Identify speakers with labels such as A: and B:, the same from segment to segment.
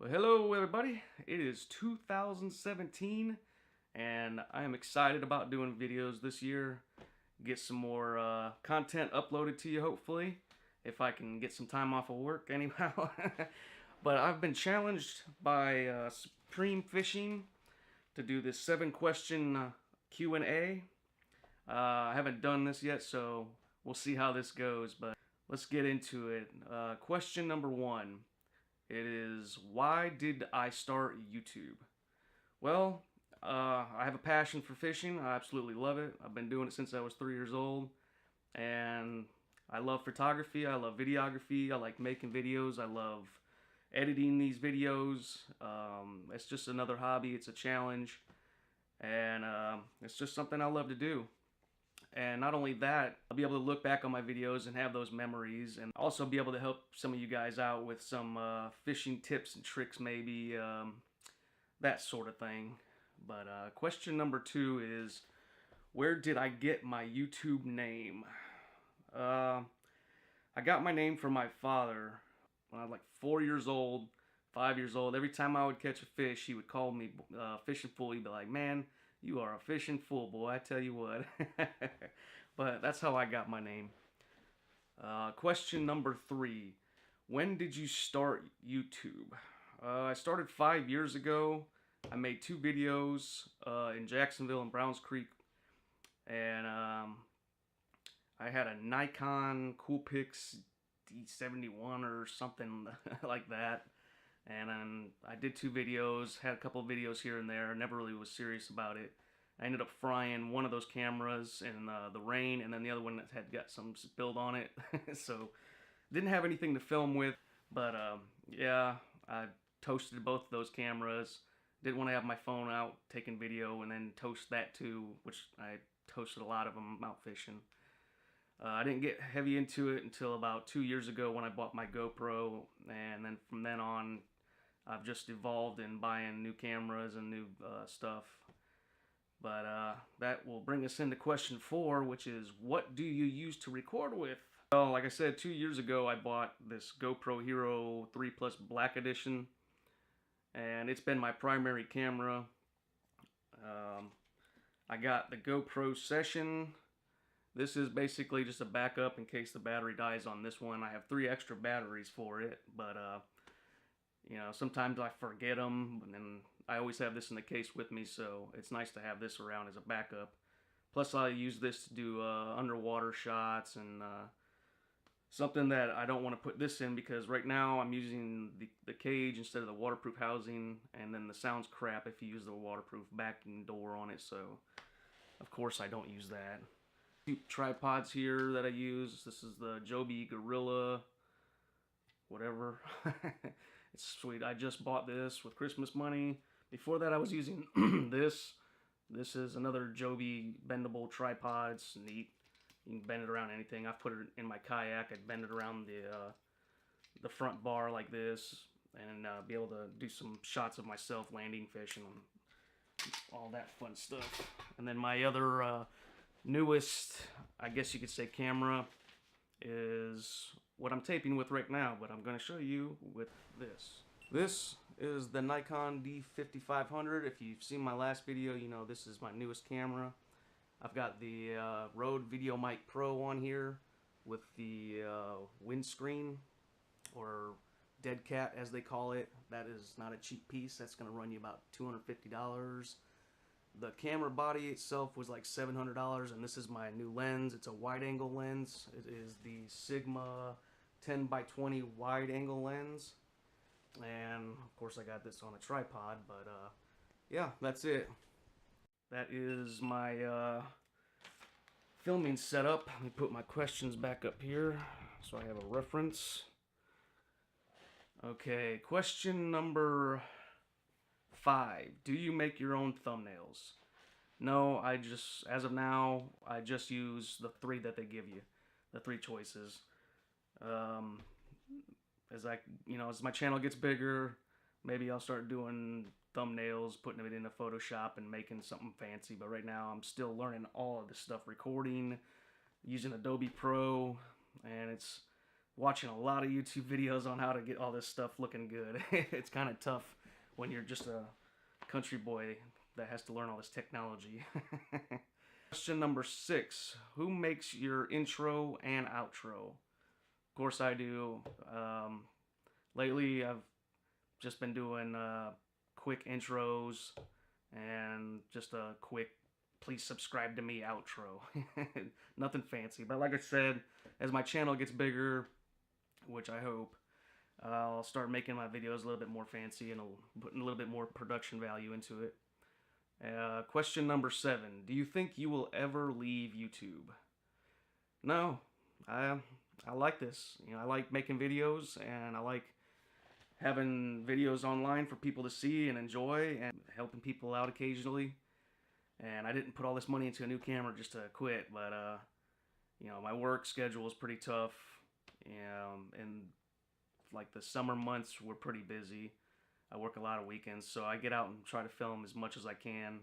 A: Well, hello everybody. It is 2017 and I am excited about doing videos this year. Get some more content uploaded to you hopefully, if I can get some time off of work anyhow. But I've been challenged by Supreme Fishing to do this 7-question Q&A. I haven't done this yet, so we'll see how this goes, but let's get into it. Question number 1. It is, why did I start YouTube? Well, I have a passion for fishing. I absolutely love it. I've been doing it since I was 3 years old. And I love photography. I love videography. I like making videos. I love editing these videos. It's just another hobby. It's a challenge. And it's just something I love to do. And not only that, I'll be able to look back on my videos and have those memories, and also be able to help some of you guys out with some fishing tips and tricks, maybe, that sort of thing. But question number 2 is, where did I get my YouTube name? I got my name from my father when I was like 4 years old, 5 years old. Every time I would catch a fish, he would call me Fishing Fool. He'd be like, "Man, you are a fishing fool, boy, I tell you what." But that's how I got my name. Question number 3. When did you start YouTube? I started 5 years ago. I made 2 videos in Jacksonville and Browns Creek. And I had a Nikon Coolpix D71 or something like that. And then I did 2 videos, had a couple of videos here and there, never really was serious about it. I ended up frying one of those cameras in the rain, and then the other one had got some spilled on it. So didn't have anything to film with, but yeah, I toasted both of those cameras. Didn't want to have my phone out taking video and then toast that too, which I toasted a lot of them out fishing. I didn't get heavy into it until about 2 years ago when I bought my GoPro, and then from then on I've just evolved in buying new cameras and new stuff. But that will bring us into question 4, which is, what do you use to record with? Well, like I said, 2 years ago I bought this GoPro Hero 3 Plus Black Edition, and it's been my primary camera. I got the GoPro Session. This is basically just a backup in case the battery dies on this one. I have 3 extra batteries for it, but you know, sometimes I forget them, and then I always have this in the case with me, so it's nice to have this around as a backup. Plus, I use this to do underwater shots, and something that I don't want to put this in because right now I'm using the cage instead of the waterproof housing, and then the sound's crap if you use the waterproof backing door on it, so of course I don't use that. 2 tripods here that I use. This is the Joby Gorilla, whatever. It's sweet. I just bought this with Christmas money. Before that I was using this. This is another Joby bendable tripod. It's neat. You can bend it around anything. I've put it in my kayak. I'd bend it around the front bar like this, and be able to do some shots of myself landing fish and all that fun stuff. And then my other newest, I guess you could say, camera is what I'm taping with right now, but I'm going to show you with this. This is the Nikon D5500. If you've seen my last video, you know this is my newest camera. I've got the Rode VideoMic Pro on here with the windscreen, or dead cat as they call it. That is not a cheap piece. That's going to run you about $250. The camera body itself was like $700, and this is my new lens. It's a wide-angle lens. It is the Sigma 10x20 wide-angle lens, and of course I got this on a tripod. But yeah, that's it. That is my filming setup. Let me put my questions back up here so I have a reference. Okay, question number 5. Do you make your own thumbnails? No, as of now, I just use the 3 that they give you, the 3 choices. As my channel gets bigger, maybe I'll start doing thumbnails, putting it into Photoshop and making something fancy. But right now, I'm still learning all of this stuff, recording, using Adobe Pro, and it's watching a lot of YouTube videos on how to get all this stuff looking good. It's kind of tough when you're just a country boy that has to learn all this technology. Question number 6. Who makes your intro and outro? Of course I do. Lately I've just been doing quick intros and just a quick please subscribe to me outro. Nothing fancy, but like I said, as my channel gets bigger, which I hope, I'll start making my videos a little bit more fancy and putting a little bit more production value into it. Question number 7. Do you think you will ever leave YouTube? No. I like this. You know, I like making videos, and I like having videos online for people to see and enjoy, and helping people out occasionally. And I didn't put all this money into a new camera just to quit, but you know, my work schedule is pretty tough. And like the summer months were pretty busy. I work a lot of weekends, so I get out and try to film as much as I can.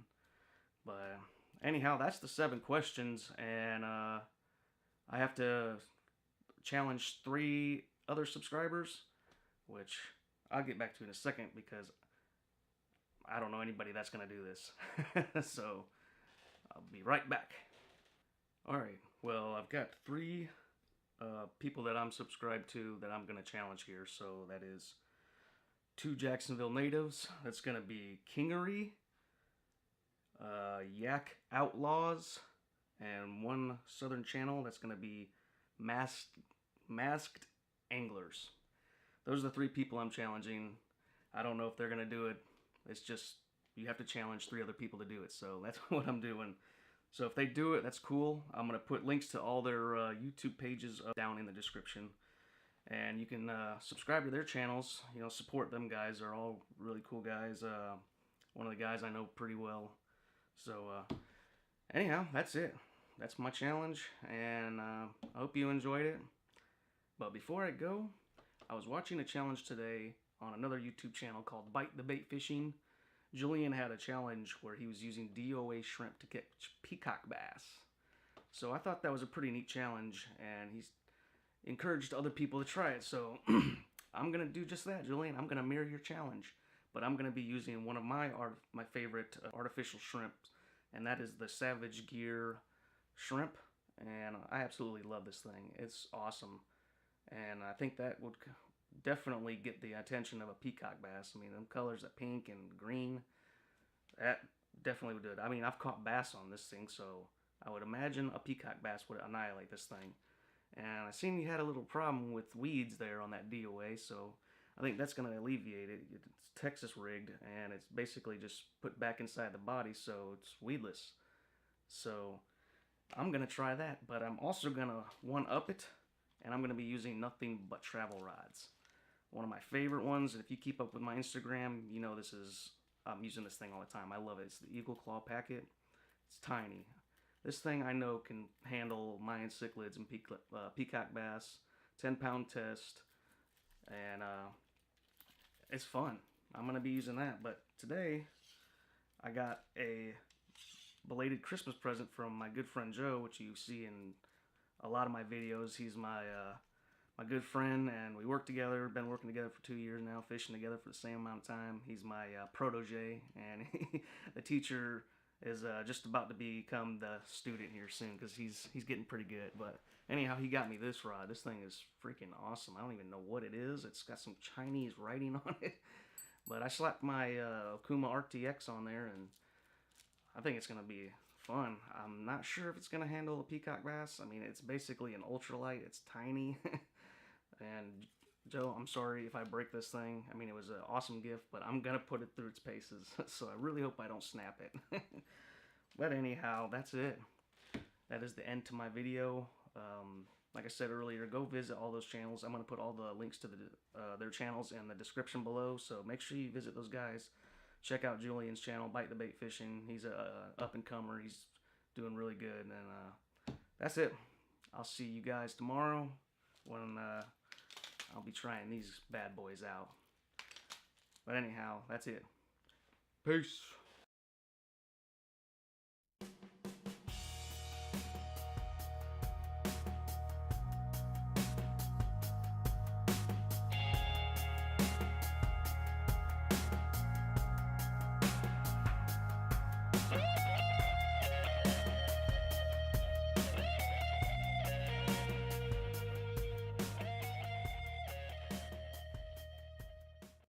A: But anyhow, that's the 7 questions, and I have to challenge 3 other subscribers, which I'll get back to in a second because I don't know anybody that's going to do this. So I'll be right back. Alright, well, I've got 3 people that I'm subscribed to that I'm going to challenge here. So that is 2 Jacksonville natives. That's going to be Kingery, Yak Outlaws, and 1 southern channel. That's going to be Masked Anglers. Those are the 3 people I'm challenging. I don't know if they're going to do it. It's just, you have to challenge 3 other people to do it. So that's what I'm doing. So if they do it, that's cool. I'm going to put links to all their YouTube pages down in the description. And you can subscribe to their channels. You know, support them guys. They're all really cool guys. One of the guys I know pretty well. So anyhow, that's it. That's my challenge. And I hope you enjoyed it. But before I go, I was watching a challenge today on another YouTube channel called BitetheBait Fishing. Julian had a challenge where he was using DOA shrimp to catch peacock bass. So I thought that was a pretty neat challenge, and he's encouraged other people to try it. So I'm going to do just that, Julian. I'm going to mirror your challenge, but I'm going to be using one of my favorite artificial shrimps, and that is the Savage Gear shrimp. And I absolutely love this thing. It's awesome. And I think that would definitely get the attention of a peacock bass. I mean, them colors, that pink and green, that definitely would do it. I mean, I've caught bass on this thing, so I would imagine a peacock bass would annihilate this thing. And I seen you had a little problem with weeds there on that DOA, so I think that's going to alleviate it. It's Texas rigged, and it's basically just put back inside the body, so it's weedless. So I'm going to try that, but I'm also going to one-up it, and I'm going to be using nothing but travel rods. One of my favorite ones, and if you keep up with my Instagram, you know I'm using this thing all the time. I love it. It's the Eagle Claw Packet. It's tiny. This thing I know can handle Mayan cichlids and peacock bass, 10-pound test, and it's fun. I'm going to be using that, but today I got a belated Christmas present from my good friend Joe, which you see in a lot of my videos. He's my good friend, and we work together. Been working together for 2 years now, fishing together for the same amount of time. He's my protege, and the teacher is just about to become the student here soon because he's getting pretty good. But anyhow, he got me this rod. This thing is freaking awesome. I don't even know what it is. It's got some Chinese writing on it, but I slapped my Okuma RTX on there, and I think it's gonna be fun. I'm not sure if it's gonna handle a peacock bass. I mean, it's basically an ultralight. It's tiny. And Joe, I'm sorry if I break this thing. I mean, it was an awesome gift, but I'm gonna put it through its paces. So I really hope I don't snap it. But anyhow, that's it. That is the end to my video. Like I said earlier, go visit all those channels. I'm gonna put all the links to their channels in the description below. So make sure you visit those guys. Check out Julian's channel, BitetheBait Fishing. He's a up-and-comer. He's doing really good. And that's it. I'll see you guys tomorrow when I'll be trying these bad boys out. But anyhow, that's it. Peace.